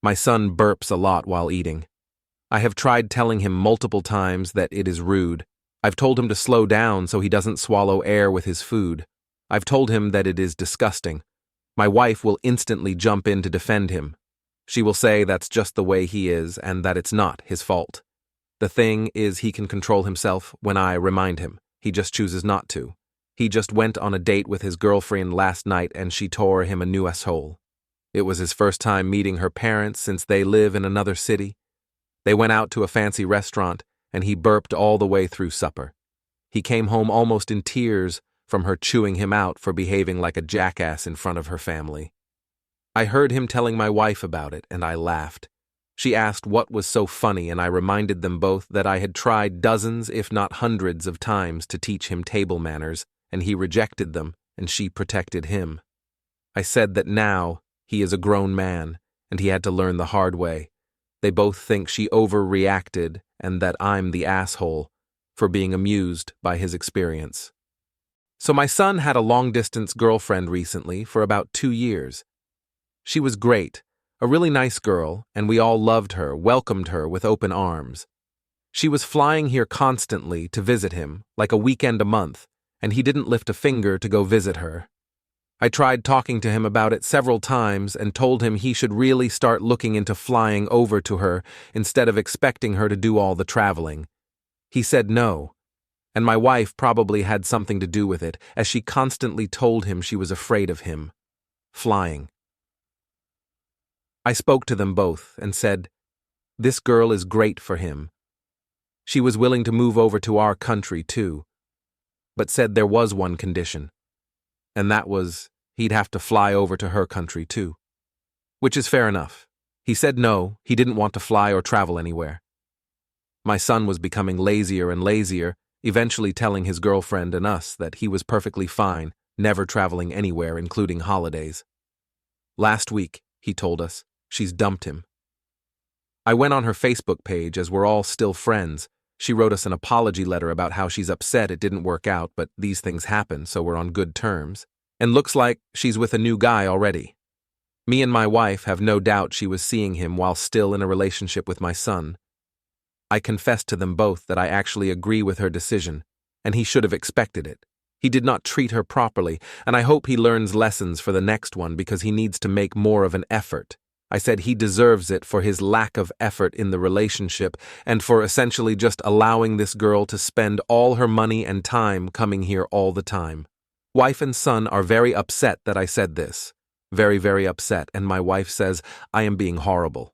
My son burps a lot while eating. I have tried telling him multiple times that it is rude. I've told him to slow down so he doesn't swallow air with his food. I've told him that it is disgusting. My wife will instantly jump in to defend him. She will say that's just the way he is and that it's not his fault. The thing is, he can control himself when I remind him. He just chooses not to. He just went on a date with his girlfriend last night and she tore him a new asshole. It was his first time meeting her parents since they live in another city. They went out to a fancy restaurant and he burped all the way through supper. He came home almost in tears from her chewing him out for behaving like a jackass in front of her family. I heard him telling my wife about it and I laughed. She asked what was so funny and I reminded them both that I had tried dozens if not hundreds of times to teach him table manners and he rejected them and she protected him. I said that now he is a grown man and he had to learn the hard way. They both think she overreacted and that I'm the asshole for being amused by his experience. So my son had a long-distance girlfriend recently for about 2 years. She was great, a really nice girl, and we all loved her, welcomed her with open arms. She was flying here constantly to visit him, like a weekend a month, and he didn't lift a finger to go visit her. I tried talking to him about it several times and told him he should really start looking into flying over to her instead of expecting her to do all the traveling. He said no, and my wife probably had something to do with it, as she constantly told him she was afraid of him flying. I spoke to them both and said, "This girl is great for him." She was willing to move over to our country too, but said there was one condition, and that was he'd have to fly over to her country too. Which is fair enough. He said no, he didn't want to fly or travel anywhere. My son was becoming lazier and lazier, eventually telling his girlfriend and us that he was perfectly fine, never traveling anywhere, including holidays. Last week, he told us, she's dumped him. I went on her Facebook page as we're all still friends. She wrote us an apology letter about how she's upset it didn't work out, but these things happen, so we're on good terms. And looks like she's with a new guy already. Me and my wife have no doubt she was seeing him while still in a relationship with my son. I confessed to them both that I actually agree with her decision, and he should have expected it. He did not treat her properly, and I hope he learns lessons for the next one because he needs to make more of an effort. I said he deserves it for his lack of effort in the relationship and for essentially just allowing this girl to spend all her money and time coming here all the time. Wife and son are very upset that I said this. Very, very upset, and my wife says I am being horrible.